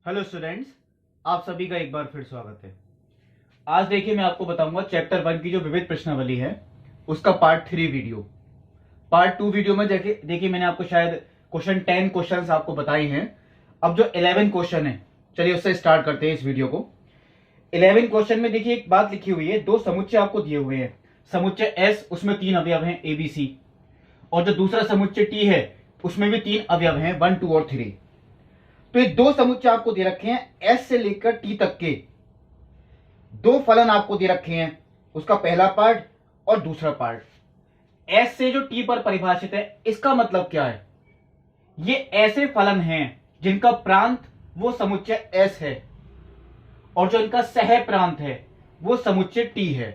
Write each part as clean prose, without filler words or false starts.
Hello students, आप सभी का एक बार फिर स्वागत है। आज देखिए मैं आपको बताऊंगा चैप्टर 1 की जो विविध प्रश्नावली है उसका पार्ट 3 वीडियो। पार्ट 2 वीडियो में देखिए मैंने आपको शायद क्वेश्चन 10 क्वेश्चंस आपको बताए हैं। अब जो 11 क्वेश्चन है, चलिए उससे स्टार्ट करते हैं इस वीडियो को। 11 क्वेश्चन में देखिए एक बात लिखी हुई है, दो समुच्चय आपको दिए हुए हैं। समुच्चय एस, उसमें 3 अवयव हैं ए बी सी, और जो दूसरा समुच्चय टी है उसमें भी 3 अवयव हैं 1 2 और 3। तो ये दो समुच्चय आपको दे रखे हैं, एस से लेकर टी तक के दो फलन आपको दे रखे हैं, उसका पहला पार्ट और दूसरा पार्ट। एस से जो टी पर परिभाषित है, इसका मतलब क्या है? ये ऐसे फलन हैं जिनका प्रांत वो समुच्चय एस है और जो इनका सह प्रांत है वो समुच्चय टी है।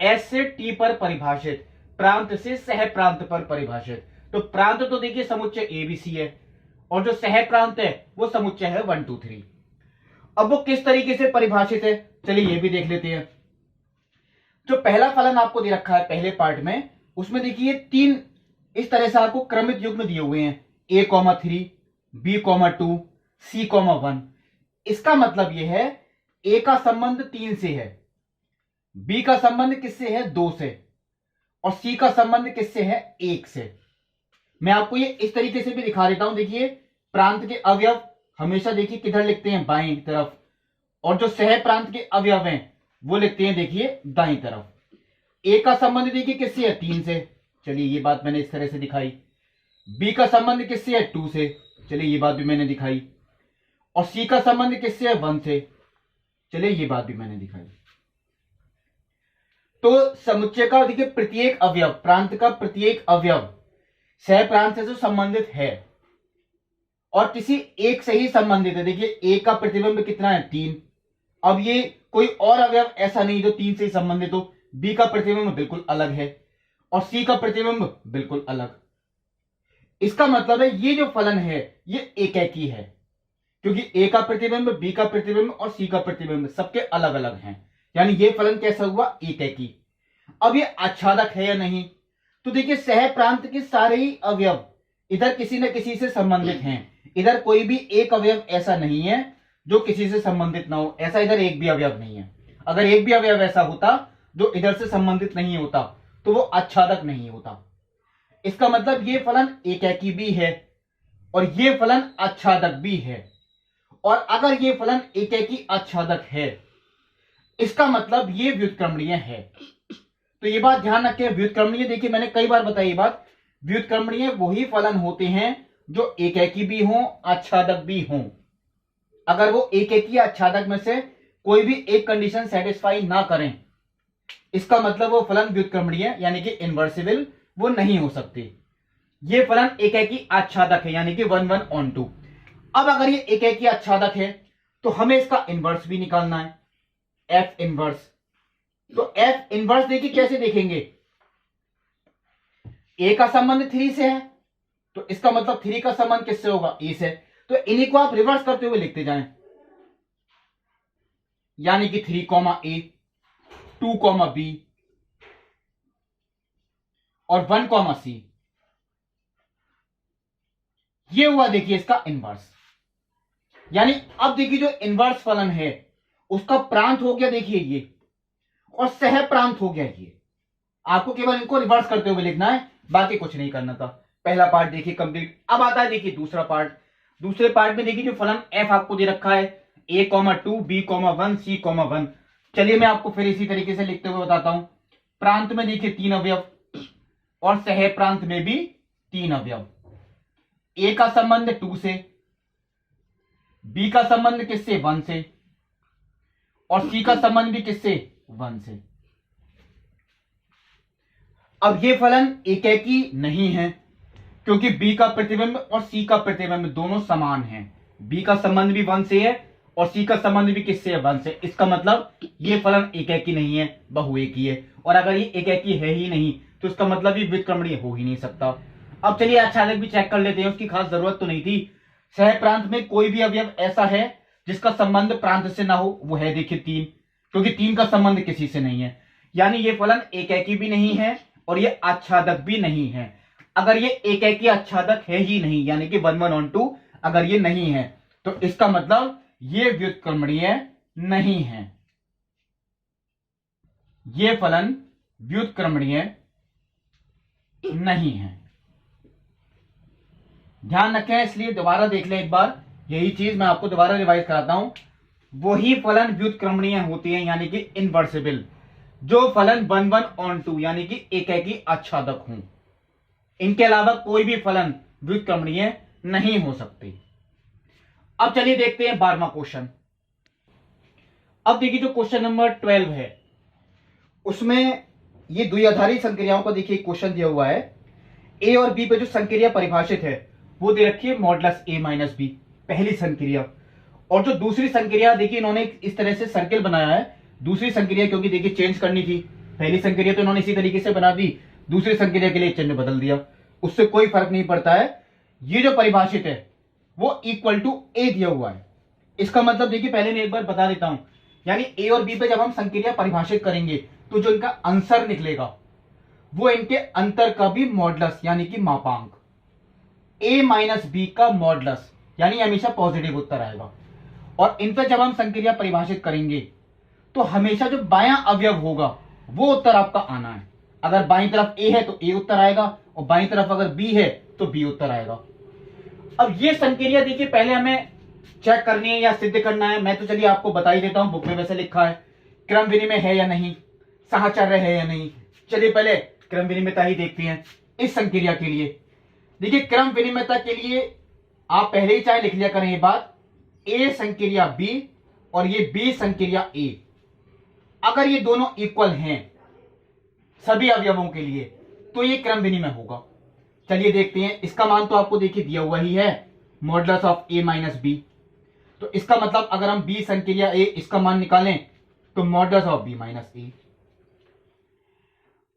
एस से टी पर परिभाषित, प्रांत से सह प्रांत पर परिभाषित। तो प्रांत तो देखिए समुच्चय एबीसी है और जो सह प्रांत है वो समुच्चय है 1 2 3। अब वो किस तरीके से परिभाषित है, चलिए ये भी देख लेते हैं। जो पहला फलन आपको दे रखा है पहले पार्ट में, उसमें देखिए 3 इस तरह से आपको क्रमित युग्म दिए हुए हैं, a,3, b,2, c,1। इसका मतलब यह है a का संबंध 3 से है, b का संबंध किससे है 2 से, और c का संबंध किससे है 1 से। मैं आपको ये इस तरीके से भी दिखा देता हूं। देखिए प्रांत के अवयव हमेशा देखिए किधर लिखते हैं, बाईं तरफ, और जो सह प्रांत के अवयव हैं वो लिखते हैं देखिए दाईं तरफ। ए का संबंध देखिए किससे है 3 से, चलिए ये बात मैंने इस तरह से दिखाई। बी का संबंध किससे है 2 से, चलिए ये बात भी मैंने दिखाई। और सी का संबंध किससे है 1 से, चलिए ये बात भी मैंने दिखाई। तो समुच्चय का देखिए प्रत्येक अवयव, प्रांत का प्रत्येक अवयव सह प्रांत से जो संबंधित है और किसी एक से ही संबंधित है। देखिए ए का प्रतिबिंब कितना है 3। अब ये कोई और अवयव ऐसा नहीं जो 3 से ही संबंधित हो। बी का प्रतिबिंब बिल्कुल अलग है और सी का प्रतिबिंब बिल्कुल अलग। इसका मतलब है ये जो फलन है ये एकैकी है, क्योंकि ए का प्रतिबिंब, बी का प्रतिबिंब और सी का प्रतिबिंब सबके अलग अलग हैं। यानी ये फलन कैसा हुआ, एकैकी। अब ये आच्छादक है या नहीं, तो देखिए सह प्रांत के सारे ही अवयव इधर किसी न किसी से संबंधित हैं। इधर कोई भी एक अवयव ऐसा नहीं है जो किसी से संबंधित ना हो, ऐसा इधर एक भी अवयव नहीं है। अगर एक भी अवयव ऐसा होता जो इधर से संबंधित नहीं होता तो वो आच्छादक नहीं होता। इसका मतलब ये फलन एकैकी भी है और ये फलन आच्छादक भी है। और अगर ये फलन एकैकी आच्छादक है, इसका मतलब ये व्युत्क्रमणीय है। तो ये बात ध्यान रखें, व्युत्क्रमणीय, देखिए मैंने कई बार बताई ये बात, व्युत्क्रमणीय वही फलन होते हैं जो एकैकी भी हों, आच्छादक भी हों। अगर वो एकैकी आच्छादक में से कोई भी एक कंडीशन सेटिस्फाई ना करें, इसका मतलब वो फलन व्युत्क्रमणीय यानी कि इनवर्सिबल वो नहीं हो सकते। ये फलन एकैकी आच्छादक है यानी कि 1 1 on 2। अब अगर ये एकैकी आच्छादक है तो हमें इसका इनवर्स भी निकालना है, एफ इनवर्स। तो एफ इनवर्स देखिए कैसे देखेंगे, ए का संबंध 3 से है तो इसका मतलब 3 का संबंध किससे होगा, ए से। तो इन्हीं को आप रिवर्स करते हुए लिखते जाएं, यानी कि 3 ए, 2 बी और 1 सी। ये हुआ देखिए इसका इनवर्स। यानी अब देखिए जो इनवर्स फलन है उसका प्रांत हो गया देखिए ये, और सह प्रांत हो गया ये। आपको केवल इनको रिवर्स करते हुए लिखना है, बाकी कुछ नहीं करना था। पहला पार्ट देखिए कंप्लीट। अब आता है देखिए दूसरा पार्ट। दूसरे पार्ट में देखिए जो फलन एफ आपको दे रखा है a,2, b,1, c,1। चलिए मैं आपको फिर इसी तरीके से लिखते हुए बताता हूं। प्रांत में देखिए 3 अवयव और सह प्रांत में भी 3 अवयव। ए का संबंध 2 से, बी का संबंध किससे 1 से, और सी का संबंध भी किससे 1 से। अब ये फलन एकैकी नहीं है क्योंकि बी का प्रतिबिंब और सी का प्रतिबिंब दोनों समान हैं। बी का संबंध भी 1 से है और सी का संबंध भी किससे है 1 से। इसका मतलब ये फलन एकैकी नहीं है, बहुएकी है। और अगर ये एकैकी है ही नहीं तो इसका मतलब ये व्युत्क्रमणीय हो ही नहीं सकता। अब चलिए आच्छादक भी चेक कर लेते हैं, उसकी खास जरूरत तो नहीं थी। सह प्रांत में कोई भी अवयव ऐसा है जिसका संबंध प्रांत से ना हो, वो है देखिए 3, क्योंकि 3 का संबंध किसी से नहीं है। यानी ये फलन एकैकी भी नहीं है और ये आच्छादक भी नहीं है। अगर ये एकैकी आच्छादक है ही नहीं, यानी कि 1 1 on 2 अगर ये नहीं है, तो इसका मतलब ये व्युत्क्रमणीय नहीं है, ये फलन व्युत्क्रमणीय नहीं है। ध्यान रखें, इसलिए दोबारा देख लें एक बार, यही चीज मैं आपको दोबारा रिवाइज कराता हूं। वही फलन व्युत्क्रमणीय होती है, यानी कि इनवर्सिबल, जो फलन 1 1 on 2 यानी कि एकेकी आच्छादक हों। इनके अलावा कोई भी फलन व्युत्क्रमणीय नहीं हो सकते। अब चलिए देखते हैं 12वां क्वेश्चन। अब देखिए जो क्वेश्चन नंबर 12 है, उसमें ये द्विआधारी संक्रियाओं का देखिए क्वेश्चन दिया हुआ है। ए और बी पे जो संक्रिया परिभाषित है वो दे रखी है मॉडुलस ए माइनस बी, पहली संक्रिया। और जो दूसरी संक्रिया देखिए इन्होंने इस तरह से सर्किल बनाया है, दूसरी संक्रिया क्योंकि देखिए चेंज करनी थी, पहली संक्रिया तो इन्होंने इसी तरीके से बना दी, दूसरी संक्रिया के लिए चिन्ह बदल दिया, उससे कोई फर्क नहीं पड़ता है। ये जो परिभाषित है वो इक्वल टू ए दिया हुआ है। इसका मतलब देखिए पहले मैं एक बार बता देता हूं, यानी ए और बी पे जब हम संक्रिया परिभाषित करेंगे तो जो इनका आंसर निकलेगा वो इनके अंतर का भी मॉडुलस यानी कि मापांक, ए माइनस बी का मॉडुलस, यानी हमेशा पॉजिटिव उत्तर आएगा। और इन पर जब हम संक्रिया परिभाषित करेंगे तो हमेशा जो बायां अवयव होगा वो उत्तर आपका आना है। अगर बाईं तरफ ए है तो ए उत्तर आएगा, और बाईं तरफ अगर बी है तो बी उत्तर आएगा। अब ये संक्रिया देखिए पहले हमें चेक करनी है या सिद्ध करना है। मैं तो चलिए आपको बता ही देता हूं, बुक में वैसे लिखा है क्रम विनिमय है या नहीं, साहचर्य है या नहीं। चलिए पहले क्रम विनिमयता ही देखते हैं इस संक्रिया के लिए। देखिए क्रम विनिमयता के लिए आप पहले ही चाहे लिख लिया करें ये बात, ए संक्रिया बी और ये बी संक्रिया ए, अगर ये दोनों इक्वल हैं सभी अवयवों के लिए तो ये क्रम विनिमय होगा। चलिए देखते हैं, इसका मान तो आपको देखिए दिया हुआ ही है, modulus of a minus b. तो इसका मतलब अगर हम बी संक्रिया ए इसका मान निकालें तो मॉडुलस ऑफ बी माइनस ए।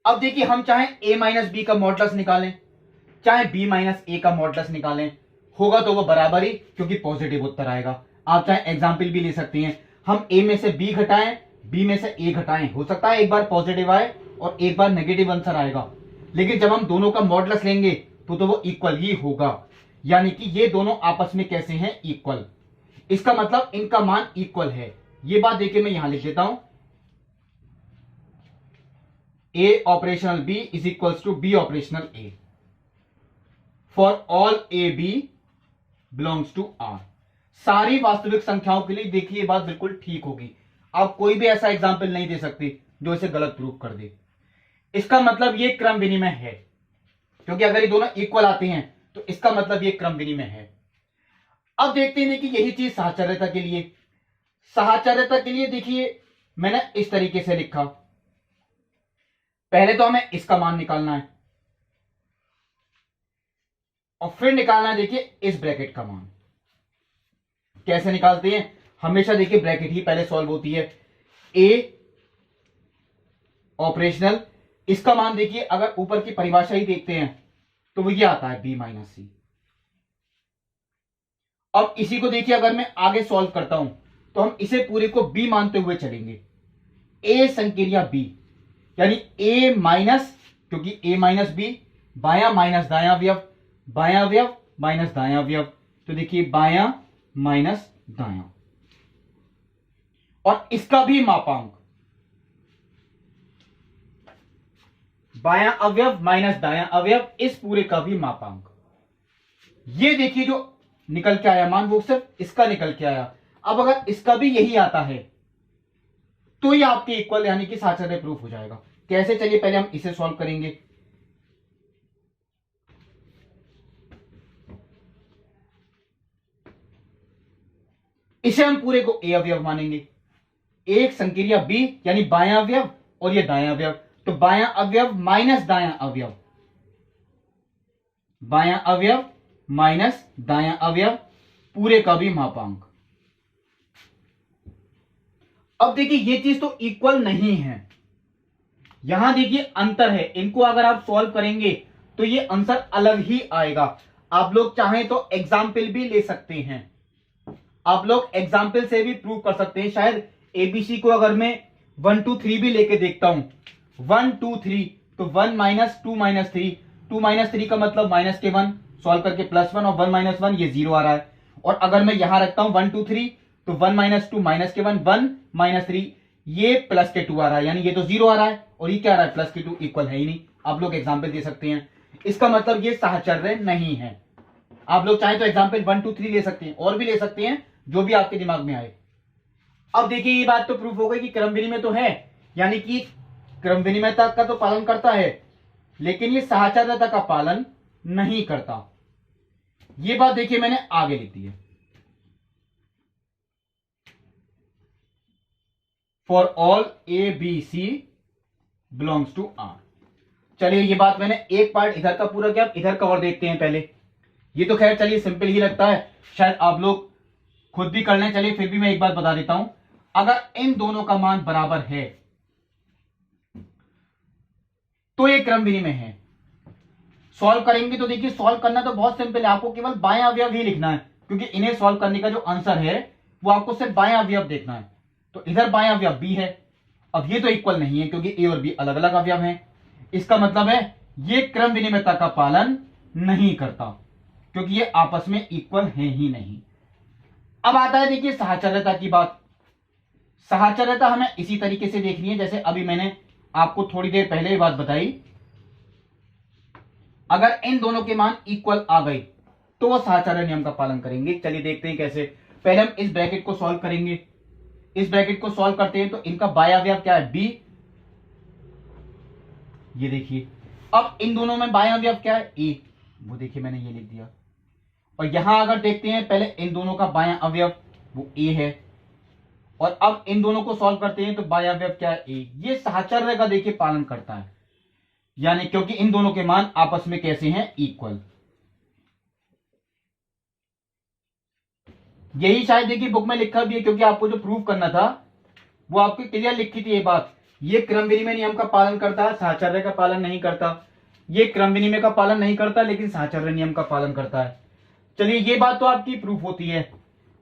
अब देखिए हम चाहे ए माइनस बी का मॉडुलस निकालें चाहे बी माइनस ए का मॉडुलस निकालें, होगा तो वो बराबर ही, क्योंकि पॉजिटिव उत्तर आएगा। आप चाहे एग्जाम्पल भी ले सकते हैं, हम ए में से बी घटाएं बी में से ए घटाएं, हो सकता है एक बार पॉजिटिव आए और एक बार नेगेटिव आंसर आएगा, लेकिन जब हम दोनों का मॉडुलस लेंगे तो वो इक्वल ही होगा। यानी कि ये दोनों आपस में कैसे हैं, इक्वल। इसका मतलब इनका मान इक्वल है। ये बात देखिए मैं यहां लिख देता हूं, A operational B is equals to B operational A for all A B belongs to R. सारी वास्तविक संख्याओं के लिए देखिए ये बात बिल्कुल ठीक होगी। आप कोई भी ऐसा एग्जाम्पल नहीं दे सकते जो इसे गलत प्रूव कर दे। इसका मतलब ये क्रम विनिमय है, क्योंकि अगर ये दोनों इक्वल आते हैं तो इसका मतलब ये क्रम विनिमय है। अब देखते हैं कि यही चीज साहचर्यता के लिए, साहचर्यता के लिए देखिए मैंने इस तरीके से लिखा, पहले तो हमें इसका मान निकालना है और फिर निकालना है देखिए इस ब्रैकेट का मान। कैसे निकालते हैं, हमेशा देखिए ब्रैकेट ही पहले सॉल्व होती है। ए ऑपरेशनल, इसका मान देखिए अगर ऊपर की परिभाषा ही देखते हैं तो वो ये आता है बी माइनस सी। अब इसी को देखिए अगर मैं आगे सॉल्व करता हूं तो हम इसे पूरे को बी मानते हुए चलेंगे, ए संक्रिया बी, यानी ए माइनस, क्योंकि ए माइनस बी, बायां माइनस दायां अवयव, बायां अवयव माइनस दायां अवयव, तो देखिए बायां माइनस दायां, और इसका भी मापांक, बायां अवयव माइनस दायां अवयव, इस पूरे का भी मापांक। ये देखिए जो निकल के आया मान वो सिर्फ इसका निकल के आया। अब अगर इसका भी यही आता है तो ये आपके इक्वल यानी कि साहचर्य प्रूफ हो जाएगा। कैसे, चलिए पहले हम इसे सॉल्व करेंगे। इसे हम पूरे को ए अवयव मानेंगे, एक संक्रिया बी यानी बायां अवयव और ये दायां अवयव, तो बायां अवयव माइनस दायां अवयव, बायां अवयव माइनस दायां अवयव, पूरे का भी मापांक। अब देखिए ये चीज तो इक्वल नहीं है, यहां देखिए अंतर है। इनको अगर आप सॉल्व करेंगे तो ये आंसर अलग ही आएगा। आप लोग चाहें तो एग्जाम्पल भी ले सकते हैं, आप लोग एग्जाम्पल से भी प्रूव कर सकते हैं। शायद एबीसी को अगर मैं 1 2 3 भी लेके देखता हूं, 1 2 3, तो 1 माइनस 2 माइनस 3, 2 माइनस 3 का मतलब माइनस के 1, सॉल्व करके प्लस 1 और 1 माइनस 1 ये 0 आ रहा है। और अगर मैं यहां रखता हूं 1 2 3, तो 1 माइनस 2 माइनस के 1, 1 माइनस 3, ये प्लस के 2 आ रहा है, यानी ये तो 0 आ रहा है और ये क्या आ रहा है प्लस के 2, इक्वल है ही नहीं। आप लोग एग्जाम्पल दे सकते हैं, इसका मतलब ये साहचर्य नहीं है। आप लोग चाहे तो एग्जाम्पल 1 2 3 ले सकते हैं और भी ले सकते हैं, जो भी आपके दिमाग में आए। अब देखिए ये बात तो प्रूफ हो गई कि क्रम विनिमय तो है, यानी कि क्रम विनिमयता का तो पालन करता है, लेकिन ये साहचर्यता का पालन नहीं करता। ये बात देखिए मैंने आगे लिख दी है, for all A b c belongs to R. चलिए ये बात मैंने एक पार्ट इधर का पूरा किया, इधर का और देखते हैं पहले। ये तो खैर चलिए सिंपल ही लगता है, शायद आप लोग खुद भी कर लें। चलिए फिर भी मैं एक बात बता देता हूं, अगर इन दोनों का मान बराबर है तो ये क्रम विनिमय है। सॉल्व करेंगे तो देखिए सॉल्व करना तो बहुत सिंपल है, आपको केवल बाएं अवयव ही लिखना है, क्योंकि इन्हें सॉल्व करने का जो आंसर है वो आपको सिर्फ बाएं अवयव देखना है। तो इधर बाएं अवयव बी है, अब ये तो इक्वल नहीं है क्योंकि ए और बी अलग अलग अवयव हैं। इसका मतलब है ये क्रम विनिमयता का पालन नहीं करता, क्योंकि ये आपस में इक्वल है ही नहीं। अब आता है देखिए साहचर्यता की बात। साहचर्यता हमें इसी तरीके से देखनी है जैसे अभी मैंने आपको थोड़ी देर पहले ही बात बताई। अगर इन दोनों के मान इक्वल आ गए तो वो साहचर्य नियम का पालन करेंगे। चलिए देखते हैं कैसे। पहले हम इस ब्रैकेट को सॉल्व करेंगे। इस ब्रैकेट को सॉल्व करते हैं तो इनका बाया अवयव क्या है, बी। ये देखिए अब इन दोनों में बाया अवयव क्या है, ए। वो देखिए मैंने ये लिख दिया। और यहां अगर देखते हैं पहले इन दोनों का बाया अवयव वो ए है, और अब इन दोनों को सॉल्व करते हैं तो बाया अवयव क्या है, ए। ये साहचर्य का देखिए पालन करता है, यानी क्योंकि इन दोनों के मान आपस में कैसे हैं, इक्वल। यही शायद देखिए बुक में लिखा भी है, क्योंकि आपको जो प्रूव करना था वो आपकी क्लियर लिखी थी ये बात। ये क्रम विनिमय नियम का पालन करता है, साहचर्य का पालन नहीं करता। ये क्रम विनिमय का पालन नहीं करता लेकिन साहचर्य नियम का पालन करता है। चलिए ये बात तो आपकी प्रूफ होती है,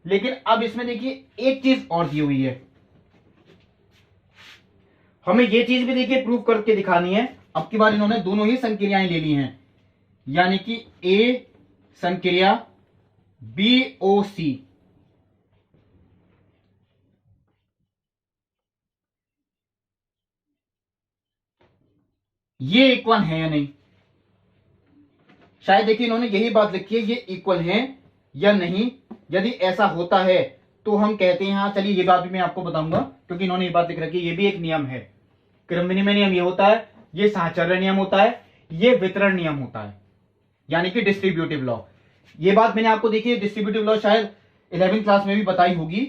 लेकिन अब इसमें देखिए एक चीज और दी हुई है, हमें ये चीज भी देखिए प्रूफ करके दिखानी है। अब की बार इन्होंने दोनों ही संक्रियाएं ले ली हैं, यानी कि ए संक्रिया बी ओ सी, ये इक्वल है या नहीं। शायद देखिए इन्होंने यही बात लिखी है, ये इक्वल है या नहीं। यदि ऐसा होता है तो हम कहते हैं, हाँ चलिए ये बात भी मैं आपको बताऊंगा, क्योंकि इन्होंने ये बात लिख रखी है। ये भी एक नियम है, क्रम विनिमय नियम ये होता है, ये साहचर्य नियम होता है, ये वितरण नियम होता है, यानी कि डिस्ट्रीब्यूटिव लॉ। ये बात मैंने आपको देखिए डिस्ट्रीब्यूटिव लॉ शायद 11वीं क्लास में भी बताई होगी,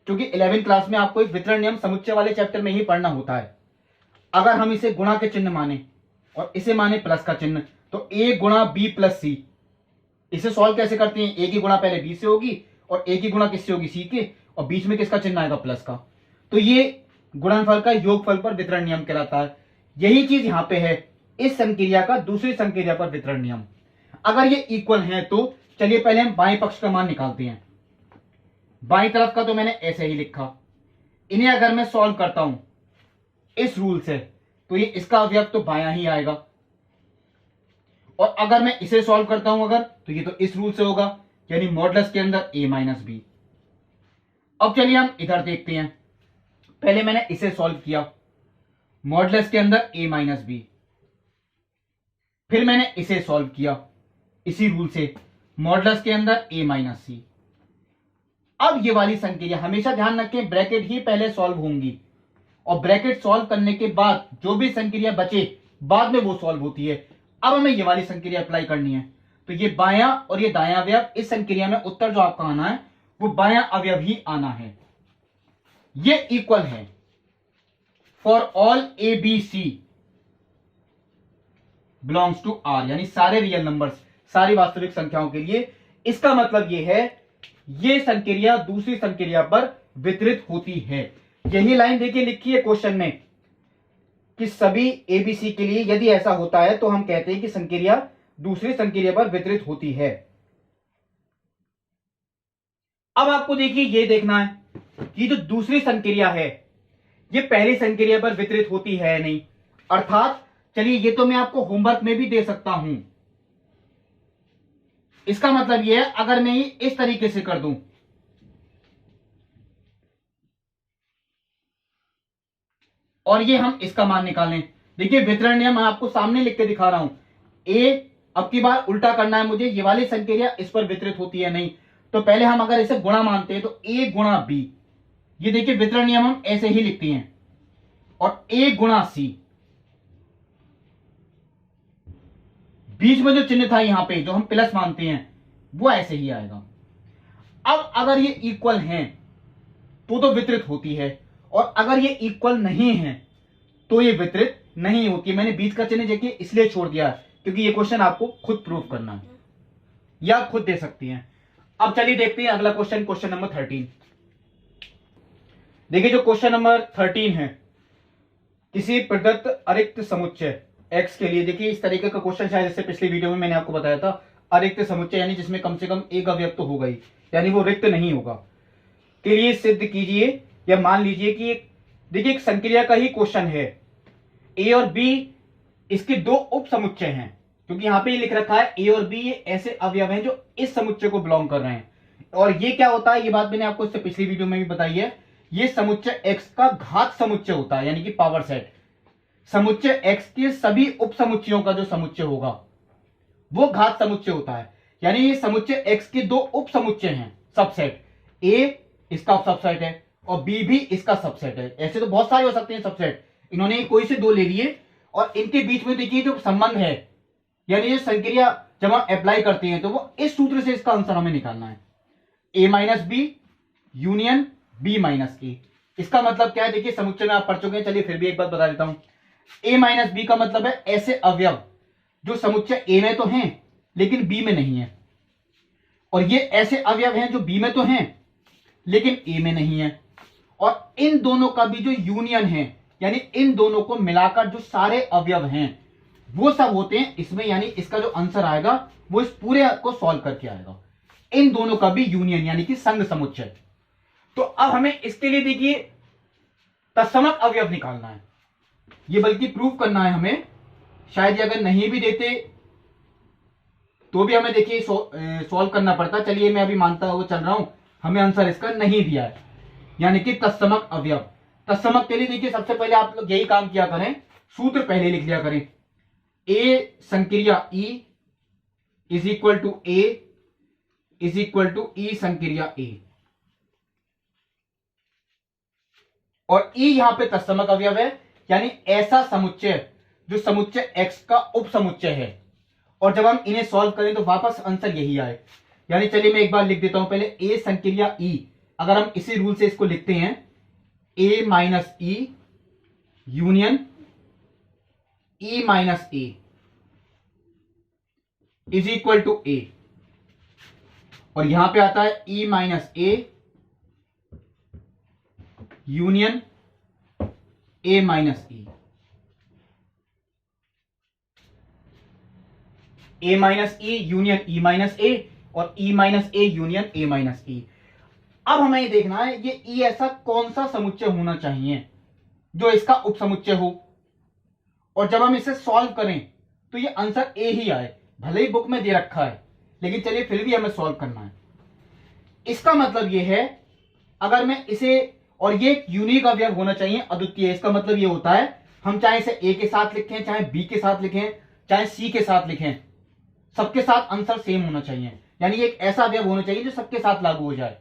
क्योंकि 11वीं क्लास में आपको एक वितरण नियम समुच्चय वाले चैप्टर में ही पढ़ना होता है। अगर हम इसे गुणा के चिन्ह माने और इसे माने प्लस का चिन्ह, तो ए गुणा बी प्लस सी। इसे सॉल्व कैसे करते हैं, ए की गुणा पहले बी से होगी और ए की गुणा किससे होगी, सी के, और बीच में किसका चिन्ह आएगा, प्लस का। तो ये गुणनफल का योगफल पर वितरण नियम कहलाता है। यही चीज यहां पे है, इस संक्रिया का दूसरी संक्रिया पर वितरण नियम। अगर ये इक्वल है तो चलिए पहले हम बाएं पक्ष का मान निकालते हैं। बाएं तरफ का तो मैंने ऐसे ही लिखा, इन्हें अगर मैं सॉल्व करता हूं इस रूल से तो ये इसका अवयव तो बायां ही आएगा, और अगर मैं इसे सॉल्व करता हूं अगर, तो ये तो इस रूल से होगा, यानी मॉडुलस के अंदर a माइनस बी। अब चलिए हम इधर देखते हैं। पहले मैंने इसे सॉल्व किया, मॉडुलस के अंदर a माइनस बी, फिर मैंने इसे सॉल्व किया इसी रूल से, मॉडुलस के अंदर a माइनस सी। अब ये वाली संक्रिया हमेशा ध्यान रखें, ब्रैकेट ही पहले सॉल्व होंगी, और ब्रैकेट सॉल्व करने के बाद जो भी संक्रिया बचे बाद में वो सॉल्व होती है। अब हमें ये वाली संक्रिया अप्लाई करनी है, तो ये बायां और ये दायां अवयव, इस संक्रिया में उत्तर जो आपका आना है वो बायां अवयव ही आना है। ये इक्वल है for all A b c belongs to R, यानी सारे रियल नंबर्स, सारी वास्तविक संख्याओं के लिए। इसका मतलब ये है ये संक्रिया दूसरी संक्रिया पर वितरित होती है। यही लाइन देखिए लिखी है क्वेश्चन में कि सभी एबीसी के लिए यदि ऐसा होता है तो हम कहते हैं कि संक्रिया दूसरी संक्रिया पर वितरित होती है। अब आपको देखिए ये देखना है कि जो दूसरी संक्रिया है ये पहली संक्रिया पर वितरित होती है या नहीं। अर्थात चलिए ये तो मैं आपको होमवर्क में भी दे सकता हूं। इसका मतलब ये है अगर मैं इस तरीके से कर दूं, और ये हम इसका मान निकालें। देखिए वितरण नियम मैं आपको सामने लिख के दिखा रहा हूं। ए, अब की बार उल्टा करना है मुझे, ये वाली संक्रिया इस पर वितरित होती है नहीं, तो पहले हम अगर इसे गुणा मानते हैं तो ए गुणा बी, ये देखिए वितरण नियम हम ऐसे ही लिखते हैं, और ए गुणा सी, बीच में जो चिन्ह था यहां पे जो हम प्लस मानते हैं वो ऐसे ही आएगा। अब अगर ये इक्वल हैं तो वितरित होती है, और अगर ये इक्वल नहीं है तो ये वितरित नहीं होती। मैंने बीच का चिन्ह देखिए इसलिए छोड़ दिया क्योंकि ये क्वेश्चन आपको खुद प्रूव करना है, या खुद दे सकती हैं। अब चलिए देखते हैं अगला क्वेश्चन, क्वेश्चन नंबर 13। देखिए जो क्वेश्चन नंबर 13 है, किसी प्रदत्त अरिक्त समुच्चय x के लिए, देखिए इस तरीके का क्वेश्चन शायद इससे पिछली वीडियो में मैंने आपको बताया था, अरिक्त समुच्चय यानी जिसमें कम से कम एक अवयव तो होगा ही, यानी वो रिक्त नहीं होगा, के लिए सिद्ध कीजिए या मान लीजिए कि देखिए एक संक्रिया का ही क्वेश्चन है, ए और बी इसके दो उप समुच्चय हैं, क्योंकि यहां पे ये लिख रखा है ए और बी ये ऐसे अवयव हैं जो इस समुच्चय को बिलोंग कर रहे हैं। और ये क्या होता है, ये बात मैंने आपको इससे पिछली वीडियो में भी बताई है, ये समुच्चय x का घात समुच्चय होता है, यानी कि पावर सेट। समुच्चय x के सभी उप समुच्चयों का जो समुच्चय होगा वो घात समुच्चय होता है, यानी ये समुच्चय x के दो उप समुच्चय हैं, सबसेट। a इसका सबसेट है और b भी इसका सबसेट है। ऐसे तो बहुत सारे हो सकते हैं सबसेट, इन्होंने कोई से दो ले लिए, और इनके बीच में देखिए जो संबंध है, यानी ये संक्रिया जब हम अप्लाई करते हैं तो वो इस सूत्र से इसका आंसर हमें निकालना है, a minus B union b minus A. इसका मतलब क्या है, देखिए समुच्चय में आप पढ़ चुके हैं, चलिए फिर भी एक बात बता देता हूं। a माइनस बी का मतलब है ऐसे अवयव जो समुच्चय a में तो हैं लेकिन b में नहीं है, और ये ऐसे अवयव हैं जो b में तो हैं लेकिन a में नहीं है, और इन दोनों का भी जो यूनियन है, यानी इन दोनों को मिलाकर जो सारे अवयव हैं वो सब होते हैं इसमें, यानी इसका जो आंसर आएगा वो इस पूरे को सॉल्व करके आएगा, इन दोनों का भी यूनियन यानी कि संग समुच्चय। तो अब हमें इसके लिए देखिए तत्समक अवयव निकालना है, ये बल्कि प्रूव करना है हमें, शायद ये अगर नहीं भी देते तो भी हमें देखिए सॉल्व करना पड़ता। चलिए मैं अभी मानता हुआ चल रहा हूं, हमें आंसर इसका नहीं दिया है, यानी कि तत्समक अवयव। तत्समक के लिए देखिए सबसे पहले आप लोग यही काम किया करें, सूत्र पहले लिख लिया करें, ए संक्रिया E is equal to A is equal to E संक्रिया ए, और ई यहां पे तत्समक अवयव है, यानी ऐसा समुच्चय जो समुच्चय x का उप समुच्चय है, और जब हम इन्हें सॉल्व करें तो वापस आंसर यही आए। यानी चलिए मैं एक बार लिख देता हूं, पहले a संक्रिया e, अगर हम इसी रूल से इसको लिखते हैं, a minus E union e minus A is equal to a, और यहां पे आता है e minus A union a minus E, a minus E union e minus A, और e minus A union a minus E. अब हमें ये देखना है ये e ऐसा कौन सा समुच्चय होना चाहिए जो इसका उप समुच्चय हो, और जब हम इसे सॉल्व करें तो ये आंसर a ही आए, भले ही बुक में दे रखा है लेकिन चलिए फिर भी हमें सॉल्व करना है। इसका मतलब ये है, अगर मैं इसे, और ये एक यूनिक अवयव होना चाहिए, अद्वितीय। इसका मतलब ये होता है हम चाहे इसे a के साथ लिखें, चाहे b के साथ लिखें, चाहे c के साथ लिखें, सबके साथ आंसर सेम होना चाहिए, यानी एक ऐसा अवयव होना चाहिए जो सबके साथ लागू हो जाए।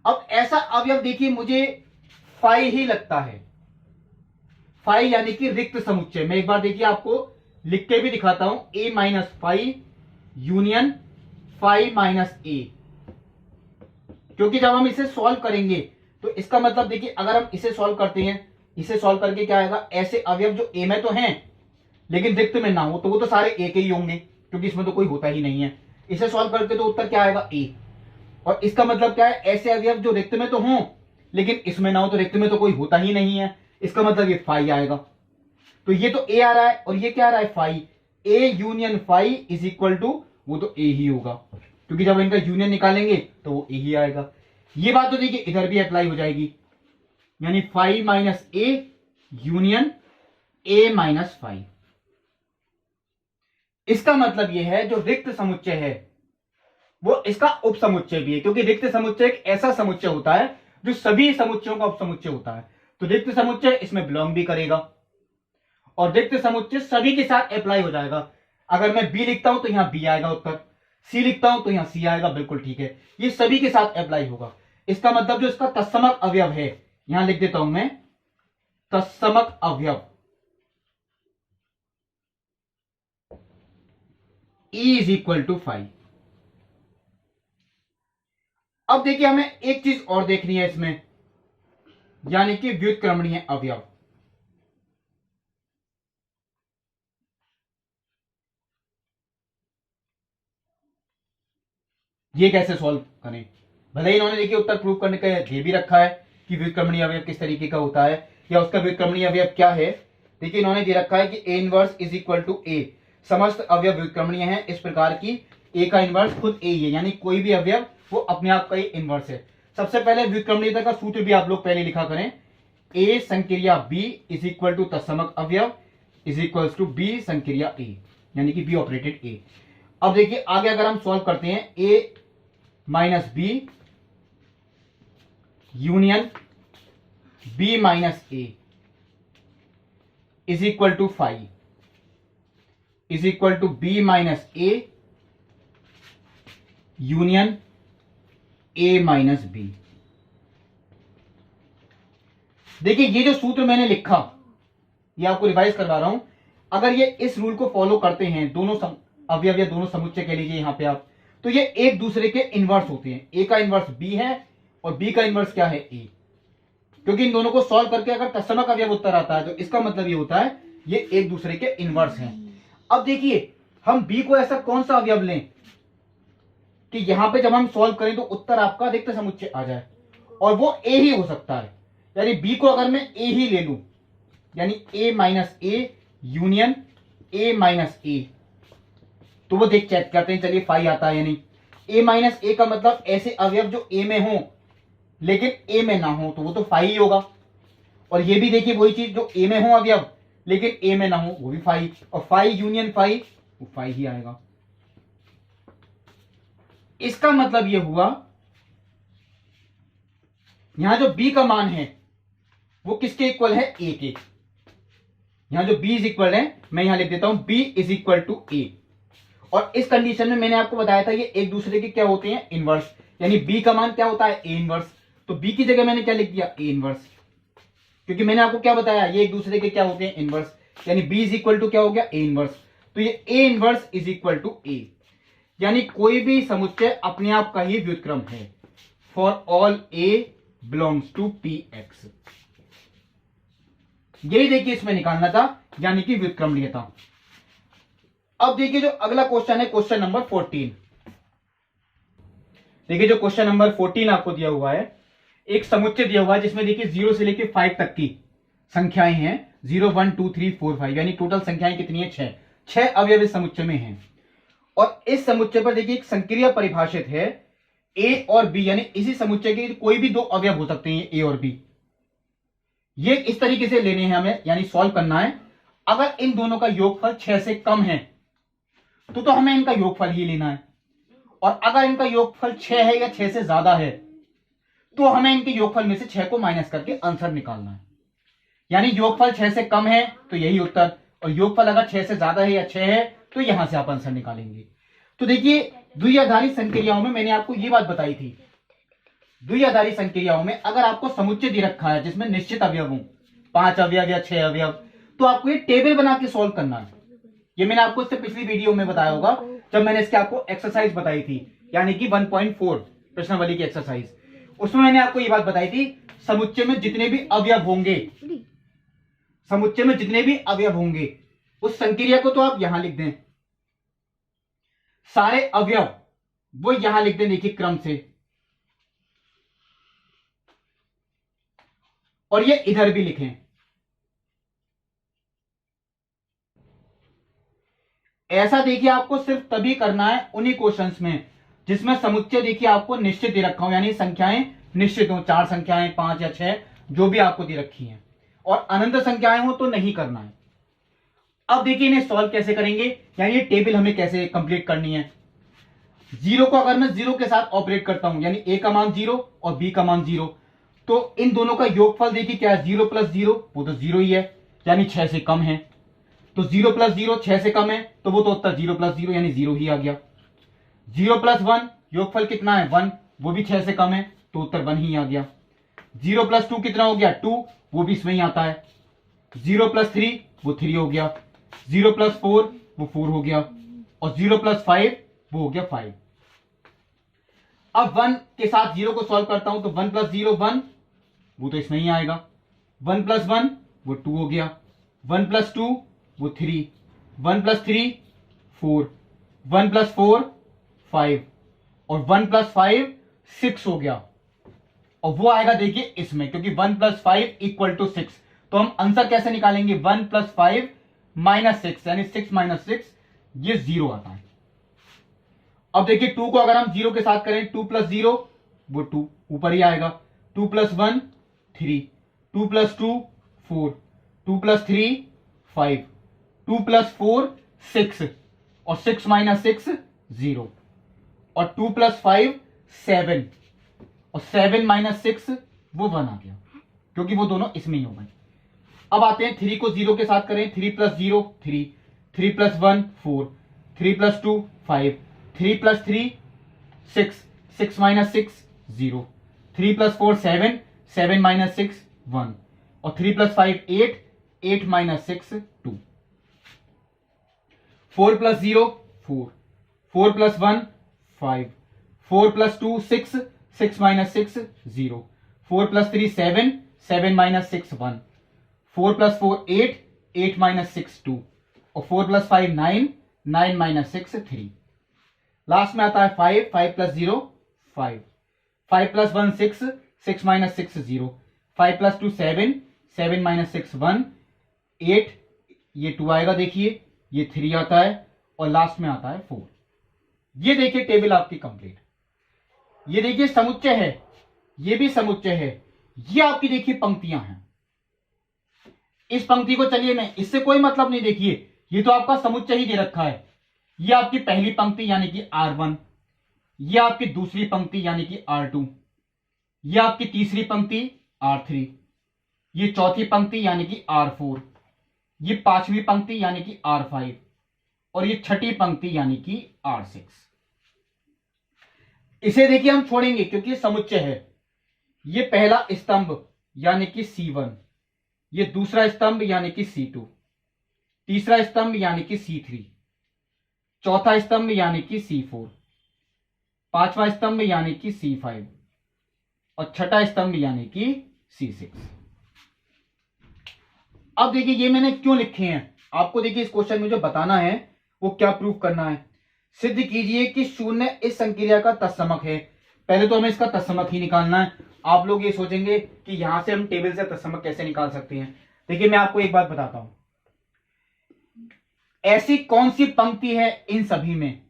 अब ऐसा अवयव देखिए मुझे फाई ही लगता है, फाई यानी कि रिक्त समुच्चय। मैं एक बार देखिए आपको लिख के भी दिखाता हूं, a minus phi union phi minus A, क्योंकि जब हम इसे सॉल्व करेंगे तो इसका मतलब देखिए अगर हम इसे सॉल्व करते हैं, इसे सॉल्व करके क्या आएगा, ऐसे अवयव जो a में तो हैं लेकिन रिक्त में ना हो, तो वो तो सारे a के ही होंगे क्योंकि इसमें तो कोई होता ही नहीं है। इसे सॉल्व करके तो उत्तर क्या आएगा, a। और इसका मतलब क्या है, ऐसे अवयव जो रिक्त में तो हों लेकिन इसमें ना हो, तो रिक्त में तो कोई होता ही नहीं है, इसका मतलब ये फाई आएगा। तो ये तो a आ रहा है और ये क्या आ रहा है, phi. a union phi is equal to, वो तो a ही होगा क्योंकि जब इनका यूनियन निकालेंगे तो वो a ही आएगा। ये बात तो देखिए इधर भी अप्लाई हो जाएगी, यानी phi minus A union a minus phi. इसका मतलब यह है जो रिक्त समुच्चय है वो इसका उप समुच्चय भी है, क्योंकि रिक्त समुच्चय एक ऐसा समुच्चय होता है जो सभी समुच्चयों का उप समुच्चय होता है। तो रिक्त समुच्चय इसमें बिलोंग भी करेगा और रिक्त समुच्चय सभी के साथ अप्लाई हो जाएगा। अगर मैं बी लिखता हूं तो यहां बी आएगा उत्तर, सी लिखता हूं तो यहां सी आएगा, बिल्कुल ठीक है, ये सभी के साथ अप्लाई होगा। इसका मतलब जो इसका तत्समक अवयव है, यहां लिख देता हूं मैं तत्समक अवयव E इज इक्वल टू 5। अब देखिए हमें एक चीज और देखनी है इसमें, यानी कि व्युत्क्रमणीय अवयव। ये कैसे सॉल्व करें? भले ही इन्होंने देखिए उत्तर प्रूव करने का दे भी रखा है कि व्युत्क्रमणीय अवयव किस तरीके का होता है या उसका व्युत्क्रमणीय अवयव क्या है। देखिए इन्होंने दे रखा है कि A inverse is equal to A, समस्त अवयव व्युत्क्रमणीय है इस प्रकार की ए का इनवर्स खुद ए ही है, यानी कोई भी अवयव वो अपने आप का ही इनवर्स है। सबसे पहले व्युत्क्रमणीयता का सूत्र भी आप लोग पहले लिखा करें, A संक्रिया B is equal to तत्समक अवयव इज इक्वल टू बी संक्रिया ए, यानी कि बी ऑपरेटेड ए। अब देखिए आगे अगर हम सॉल्व करते हैं, A minus B union B minus A is equal to 5 is equal to B minus A union A minus B. देखिए ये जो सूत्र मैंने लिखा ये आपको रिवाइज करवा रहा हूं, अगर ये इस रूल को फॉलो करते हैं दोनों अवयव या दोनों समुच्चय कह लीजिए यहां पे आप, तो ये एक दूसरे के इनवर्स होते हैं। ए का इनवर्स बी है और बी का इनवर्स क्या है ए, क्योंकि इन दोनों को सॉल्व करके अगर तत्समक अवयव उत्तर आता है तो इसका मतलब ये होता है ये एक दूसरे के इनवर्स हैं। अब देखिए हम बी को ऐसा कौन सा अवयव लें कि यहां पे जब हम सॉल्व करें तो उत्तर आपका रिक्त समुच्चय आ जाए, और वो ए ही हो सकता है। यानी बी को अगर मैं ए ही ले लूं, यानी A minus A union A minus A, तो वो देख चेक करते हैं, चलिए 5 आता है या नहीं। ए माइनस ए का मतलब ऐसे अवयव जो ए में हो लेकिन ए में ना हो, तो वो तो 5 ही होगा। और ये भी देखिए वही चीज जो ए में हो अवयव लेकिन ए में ना हो, वो भी 5, और 5 यूनियन 5 वो 5 ही आएगा। इसका मतलब ये हुआ यहां जो b का मान है वो किसके इक्वल है, a के। यहां जो b इज इक्वल है, मैं यहां लिख देता हूं b is equal to a, और इस कंडीशन में मैंने आपको बताया था ये एक दूसरे के क्या होते हैं, इनवर्स। यानी b का मान क्या होता है, a इनवर्स, तो b की जगह मैंने क्या लिख दिया, a इनवर्स, क्योंकि मैंने आपको क्या बताया ये एक दूसरे के क्या होते हैं, इनवर्स। यानी b इज इक्वल टू क्या हो गया, a इनवर्स, तो ये a inverse is equal to a, यानी कोई भी समुच्चय अपने आप का ही व्युत्क्रम है। For all a belongs to px, यही देखिए इसमें निकालना था, यानी कि व्युत्क्रमणीयता। अब देखिए जो अगला क्वेश्चन है क्वेश्चन नंबर 14। देखिए जो क्वेश्चन नंबर 14 आपको दिया हुआ है, एक समुच्चय दिया हुआ है जिसमें देखिए 0 से लेकर 5 तक की संख्याएं हैं, 0 1 2 3 4 5, यानी टोटल संख्याएं कितनी है, 6 अवयव इस समुच्चय में हैं। और इस समुच्चय पर देखिए एक संक्रिया परिभाषित है a और b, यानी इसी समुच्चय के कोई भी दो अवयव हो सकते हैं a और b। ये इस तरीके से लेने हैं हमें, यानी सॉल्व करना है। अगर इन दोनों का योगफल 6 से कम है तो हमें इनका योगफल ही लेना है, और अगर इनका योगफल 6 है या 6 से ज्यादा है तो हमें इनके योगफल में से 6 को माइनस करके आंसर निकालना है। यानी योगफल 6 से कम है तो यही उत्तर, और योगफल अगर 6 से ज्यादा है या 6 है तो यहां से आप आंसर निकालेंगे। तो देखिए द्विआधारी संक्रियाओं में मैंने आपको ये बात बताई थी, द्विआधारी संक्रियाओं में अगर आपको समुच्चय दे रखा है जिसमें निश्चित अवयव हो, 5 अवयव या 6 अवयव, तो आपको ये टेबल बना के सॉल्व करना है। ये मैंने आपको इससे पिछली वीडियो में बताया होगा जब मैंने इसके आपको एक्सरसाइज बताई थी, यानी कि 1.4 प्रश्नावली की एक्सरसाइज। उसमें मैंने आपको ये बात बताई थी, समुच्चय में जितने भी अवयव होंगे, समुच्चय में जितने भी अवयव होंगे उस संक्रिया को तो आप यहां लिख दें, सारे अवयव वो यहां लिख दें, देखिए क्रम से, और ये इधर भी लिखें। ऐसा देखिए आपको सिर्फ तभी करना है उन्हीं क्वेश्चंस में जिसमें समुच्चय देखिए आपको निश्चित दे रखा हो, यानी संख्याएं निश्चित हो, 4 संख्याएं 5 या 6 जो भी आपको दे रखी हैं, और अनंत संख्याएं हो तो नहीं करना है। अब देखिए इन्हें सॉल्व कैसे करेंगे, यानी ये टेबल हमें कैसे कंप्लीट करनी है। 0 को अगर मैं 0 के साथ ऑपरेट करता हूं, यानी a का मान 0 और b का मान 0, तो इन दोनों का योगफल देखिए क्या है, 0 + 0 वो तो 0 ही है, यानी 6 से कम है। तो 0 + 0 6 से कम है, तो वो तो उत्तर 0 + 0 यानी 0 ही आ गया। 0 + 1 योगफल कितना है 1, वो भी 6 से कम है, तो उत्तर 1 ही आ गया। 0 + 2 कितना हो गया 2, वो भी इसमें ही आता है। 0 + 3 वो 3 हो गया। 0 + 4 वो 4 हो गया, और 0 + 5 वो हो गया 5। अब 1 के साथ 0 को सॉल्व करता हूं तो 1 + 0 1, वो तो इसमें ही आएगा। 1 + 1 वो 2 हो गया। 1 + 2 वो 3। 1 + 3 4। 1 + 4 5, और 1 + 5 6 हो गया, और वो आएगा देखिए इसमें, क्योंकि 1 + 5 = 6। तो हम आंसर कैसे निकालेंगे, 1 + 5 - 6 यानी 6 - 6, ये 0 आता है। अब देखिए 2 को अगर हम 0 के साथ करें, 2 + 0 वो 2 ऊपर ही आएगा। 2 + 1 3, 2 + 2 4, 2 + 3 5, 2 + 4 6, और 6 - 6 0, और 2 + 5 7, और 7 - 6 वो 1 आ गया, क्योंकि वो दोनों इसमें ही हो गए। अब आते हैं 3 को 0 के साथ करें, 3 + 0 3, 3 + 1 4, 3 + 2 5, 3 + 3 6, 6 - 6 0, 3 + 4 7, 7 - 6 1, और 3 + 5 8, 8 - 6 2। 4 + 0 4, 4 + 1 5, 4 + 2 6, 6 - 6 0, 4 + 3 7, 7 - 6 1, 4 + 4 8, 8 - 6 2, और 4 + 5 9, 9 - 6 3। लास्ट में आता है 5, 5 + 0 5, 5 + 1 6, 6 - 6 0, 5 + 2 7, 7 - 6 1, 8, ये 2 आएगा देखिए, ये 3 आता है, और लास्ट में आता है 4। ये देखिए टेबल आपकी कंप्लीट। ये देखिए समुच्चय है, ये भी समुच्चय है, ये आपकी देखिए पंक्तियां हैं। इस पंक्ति को चलिए मैं, इससे कोई मतलब नहीं, देखिए ये तो आपका समुच्चय ही दे रखा है। ये आपकी पहली पंक्ति यानी कि R1, ये आपकी दूसरी पंक्ति यानी कि R2, ये आपकी तीसरी पंक्ति R3, ये चौथी पंक्ति यानी कि R4, ये पांचवी पंक्ति यानी कि R5, और ये छठी पंक्ति यानी कि R6। इसे देखिए हम छोड़ेंगे क्योंकि समुच्चय है। ये पहला स्तंभ यानी कि C1, ये दूसरा स्तंभ यानी कि C2, तीसरा स्तंभ यानी कि C3, चौथा स्तंभ यानी कि C4, पांचवा स्तंभ यानी कि C5, और छठा स्तंभ यानी कि C6। अब देखिए ये मैंने क्यों लिखे हैं, आपको देखिए इस क्वेश्चन में जो बताना है वो क्या प्रूव करना है। सिद्ध कीजिए कि शून्य इस संक्रिया का तत्समक है। पहले तो हमें इसका तत्समक ही निकालना है। आप लोग ये सोचेंगे कि यहां से हम टेबल से तत्समक कैसे निकाल सकते हैं। देखिए मैं आपको एक बात बताता हूं, ऐसी कौन सी पंक्ति है इन सभी में,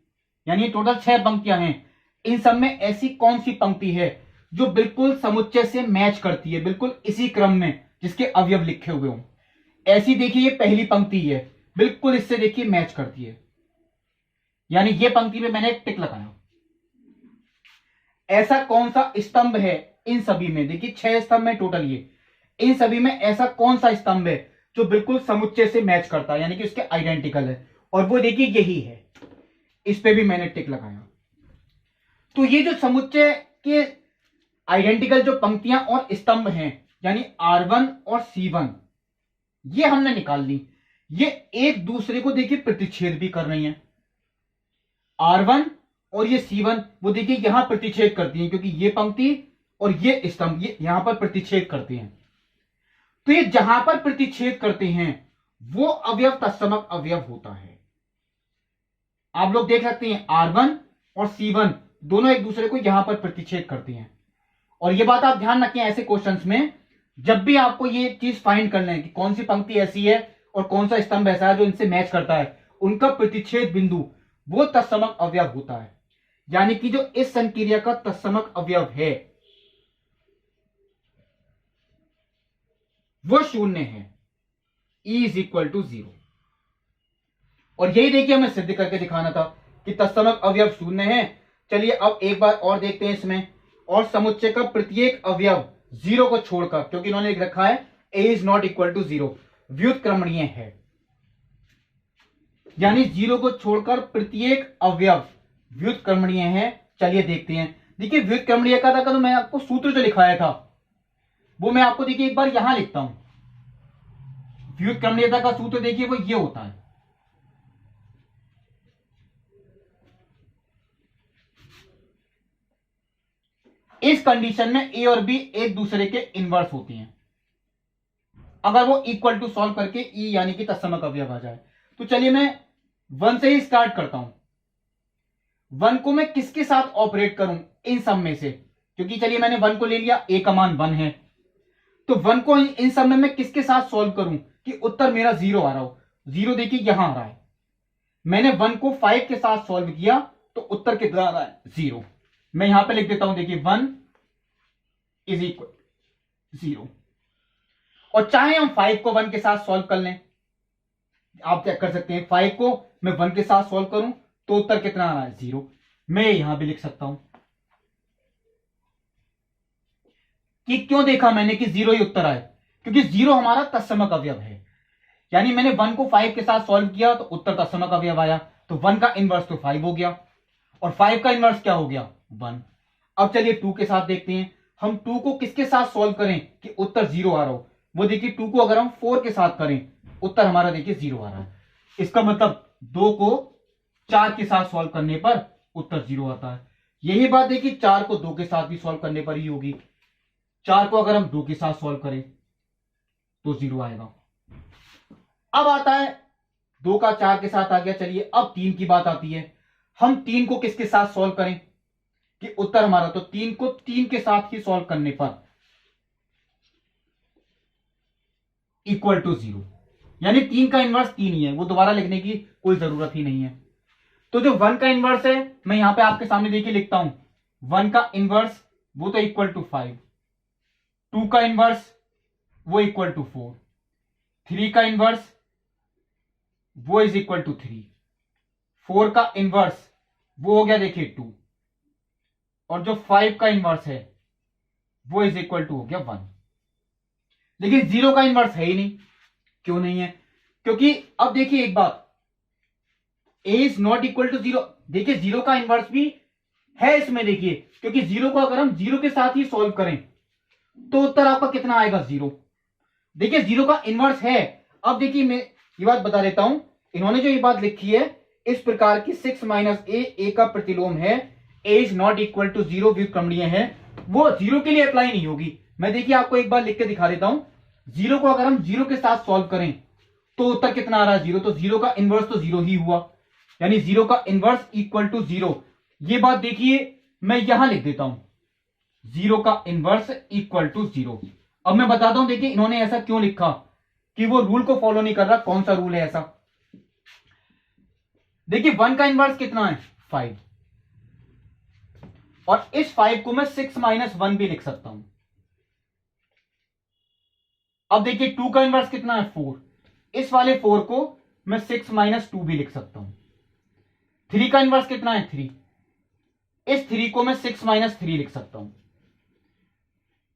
यानी टोटल 6 पंक्तियां हैं, इन सब में ऐसी कौन सी पंक्ति है जो बिल्कुल समुच्चय से मैच करती है, बिल्कुल इसी क्रम में जिसके अवयव लिखे हुए हों। ऐसी देखिए ये पहली पंक्ति है, बिल्कुल इससे देखिए मैच करती है, यानी ये पंक्ति में मैंने एक टिक लगाया। ऐसा कौन सा स्तंभ है इन सभी में, देखिए 6 स्तंभ में टोटल, ये इन सभी में ऐसा कौन सा स्तंभ है जो बिल्कुल समुच्चय से मैच करता है, यानी कि उसके आइडेंटिकल है, और वो देखिए यही है। इस पे भी मैंने टिक लगाया। तो ये जो समुच्चय के आइडेंटिकल जो पंक्तियां और स्तंभ हैं, यानी R1 और C1, ये हमने निकाल ली। ये एक दूसरे को देखिए प्रतिच्छेद भी कर रही हैं। R1 और ये C1 वो देखिए यहां प्रतिच्छेद करती हैं, क्योंकि ये पंक्ति और ये स्तंभ ये यहां पर प्रतिच्छेद करते हैं। तो ये जहां पर प्रतिच्छेद करते हैं वो अवयव तत्समक अवयव होता है। आप लोग देख सकते हैं R1 और C1 दोनों एक दूसरे को यहां पर प्रतिच्छेद करती हैं। और ये बात आप ध्यान रखें, ऐसे क्वेश्चंस में जब भी आपको ये चीज फाइंड करना है कि कौन सी पंक्ति ऐसी है और कौन सा स्तंभ ऐसा है जो इनसे मैच करता है, उनका प्रतिच्छेद बिंदु वो तत्समक अवयव होता है। यानी कि जो इस संक्रिया का तत्समक अवयव है वो शून्य है, E = 0। और यही देखिए हमें सिद्ध करके दिखाना था कि तत्समक अवयव शून्य है। चलिए अब एक बार और देखते हैं इसमें, और समुच्चय का प्रत्येक अवयव जीरो को छोड़कर, क्योंकि इन्होंने लिख रखा है A is not equal to zero, व्युत्क्रमणीय है, यानी जीरो को छोड़कर प्रत्येक अवयव व्युत्क्रमणीय है। चलिए देखते हैं। देखिए व्युत्क्रमणीय का था, तो मैं आपको सूत्र जो लिखाया था वो मैं आपको देखिए एक बार यहां लिखता हूं। व्युत्क्रमणीयता का सूत्र देखिए वो ये होता है, इस कंडीशन में ए और बी एक दूसरे के इनवर्स होती हैं, अगर वो इक्वल टू सॉल्व करके ई यानी कि तत्समक अवयव आ जाए। तो चलिए मैं वन से ही स्टार्ट करता हूं। वन को मैं किसके साथ ऑपरेट करूं इन सब में से, क्योंकि चलिए मैंने वन को ले लिया, ए का मान 1 है, तो वन को इन सब में मैं किसके साथ सॉल्व करूं कि उत्तर मेरा 0 आ रहा हो। 0 देखिए यहां आ रहा है, मैंने 1 को 5 के साथ सॉल्व किया तो उत्तर कितना आ रहा है 0। मैं यहां पे लिख देता हूं, देखिए 1 इज इक्वल 0। और चाहे हम 5 को 1 के साथ सॉल्व कर लें, आप क्या कर सकते हैं, 5 को मैं 1 के साथ सॉल्व करूं तो उत्तर कितना आ रहा है 0। मैं यहां भी लिख सकता हूं कि क्यों देखा मैंने कि 0 ही उत्तर आए, क्योंकि 0 हमारा तत्समक अवयव है, यानी मैंने 1 को 5 के साथ सॉल्व किया तो उत्तर तत्समक अवयव आया, तो 1 का इनवर्स तो 5 हो गया और 5 का इनवर्स क्या हो गया 1। अब चलिए 2 के साथ देखते हैं, हम 2 को किसके साथ सॉल्व करें कि उत्तर 0 आ रहा हो। वो देखिए 2 को अगर हम 4 के साथ करें उत्तर हमारा देखिए 0 आ रहा है। इसका मतलब 2 को 4 के साथ सॉल्व करने पर उत्तर 0 आता है। यही बात देखिए 4 को 2 के साथ भी सॉल्व करने पर ही होगी। 4 को अगर हम 2 के साथ सॉल्व करें तो 0 आएगा। अब आता है 2 का 4 के साथ आ गया। चलिए अब 3 की बात आती है, हम 3 को किसके साथ सॉल्व करें कि उत्तर हमारा, तो 3 को 3 के साथ ही सॉल्व करने पर इक्वल टू 0, यानी 3 का इनवर्स 3 ही है, वो दोबारा लिखने की कोई जरूरत ही नहीं है। तो जो 1 का इनवर्स है मैं यहां पे आपके सामने देखिए लिखता हूं, 1 का इनवर्स वो तो इक्वल टू 5, 2 का इनवर्स वो इक्वल टू 4, 3 का इनवर्स वो इज इक्वल टू 3, 4 का इनवर्स वो हो गया देखिए 2, और जो 5 का इनवर्स है वो इज इक्वल टू हो गया 1। लेकिन 0 का इनवर्स है ही नहीं। क्यों नहीं है, क्योंकि अब देखिए एक बात, a is not equal to 0, देखिए 0 का इनवर्स भी है इसमें, देखिए क्योंकि 0 को अगर हम 0 के साथ ही सॉल्व करें तो उत्तर आपका कितना आएगा 0। देखिए 0 का इनवर्स है। अब देखिए मैं ये बात बता देता हूं, इन्होंने जो ये बात लिखी है इस प्रकार की 6 माइनस ए का प्रतिलोम है, a is not equal to 0 व्युत्क्रमणीय है, वो 0 के लिए अप्लाई नहीं होगी। मैं देखिए आपको एक बार लिख के दिखा देता हूं, 0 को अगर हम 0 के साथ सॉल्व करें तो उत्तर कितना आ रहा है 0, तो 0 का इनवर्स तो 0 ही हुआ, यानी 0 का इनवर्स इक्वल टू 0। ये बात देखिए मैं यहां लिख देता हूं, 0 का इनवर्स इक्वल टू 0। अब मैं बताता हूं देखिए इन्होंने ऐसा क्यों लिखा, कि वो रूल को फॉलो नहीं कर रहा। कौन सा रूल है ऐसा, देखिए 1 का इनवर्स कितना है 5, और इस 5 को मैं 6 माइनस 1 भी लिख सकता हूं। अब देखिए 2 का इनवर्स कितना है 4, इस वाले 4 को मैं 6 माइनस 2 भी लिख सकता हूं। 3 का इनवर्स कितना है 3, इस 3 को मैं 6 माइनस 3 लिख सकता हूं।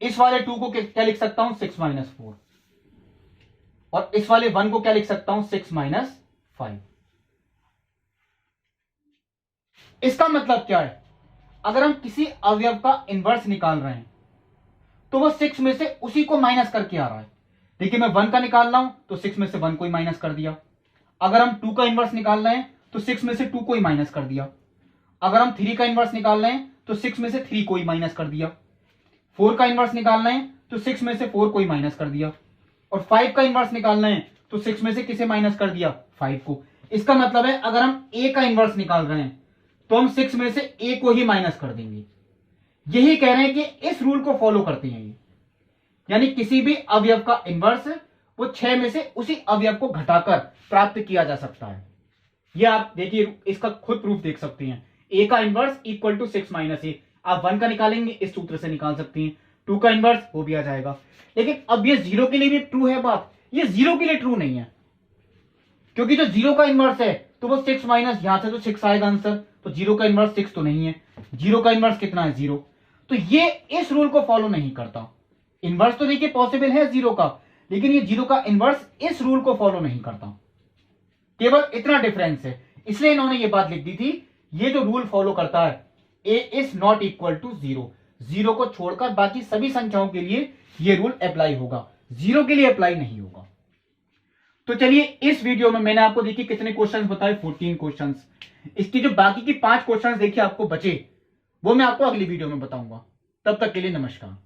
इस वाले 2 को क्या लिख सकता हूं 6 माइनस 4, और इस वाले 1 को क्या लिख सकता हूं 6 माइनस 5। इसका मतलब क्या है, अगर हम किसी अवयव का इनवर्स निकाल रहे हैं तो वो 6 में से उसी को माइनस करके आ रहा है। देखिए मैं 1 का निकाल रहा हूं तो 6 में से 1 को ही माइनस कर दिया। अगर हम 2 का इनवर्स निकाल रहे हैं तो 6 में से 2 को ही माइनस कर दिया। अगर हम 3 का इनवर्स निकाल रहे हैं तो 6 में से 3 को ही माइनस कर दिया। 4 का इनवर्स निकाल रहे हैं तो 6 में से 4 को ही माइनस कर दिया, और 5 का इनवर्स निकाल रहे हैं तो 6 में से किसे माइनस कर दिया 5 को। इसका मतलब है अगर हम a का इनवर्स निकाल रहे हैं तो हम 6 में से a को ही माइनस कर देंगे। यही कह रहे हैं कि इस रूल को फॉलो करते हैं ये, यानी किसी भी अवयव का इनवर्स वो 6 में से उसी अवयव को घटाकर प्राप्त किया जा सकता है। ये आप देखिए इसका खुद प्रूफ देख सकते हैं, a का इनवर्स इक्वल टू 6 माइनस ए। आप 1 का निकालेंगे इस सूत्र से निकाल सकते हैं, 2 का इनवर्स वो भी आ जाएगा। लेकिन अब ये 0 के लिए भी ट्रू है बात, ये 0 के लिए ट्रू नहीं है, क्योंकि जो 0 का इनवर्स है तो वो 6 माइनस, यहां से तो 6 आएगा आंसर, तो 0 का इनवर्स 6 तो नहीं है। 0 का इनवर्स कितना है 0, तो ये इस रूल को फॉलो नहीं करता। इनवर्स तो देखिए पॉसिबल है जीरो का, लेकिन ये जीरो का इनवर्स इस रूल को फॉलो नहीं करता, केवल इतना डिफरेंस है। इसलिए इन्होंने ये बात लिख दी थी, ये जो रूल फॉलो करता है A is not equal to zero, zero को छोड़कर बाकी सभी संख्याओं के लिए ये रूल अप्लाई होगा, जीरो के लिए अप्लाई नहीं होगा। तो चलिए इस वीडियो में मैंने आपको देखिए कितने क्वेश्चंस बताए, 14 क्वेश्चंस। इसकी जो बाकी की 5 क्वेश्चंस देखिए आपको बचे, वो मैं आपको अगली वीडियो में बताऊंगा। तब तक के लिए नमस्कार।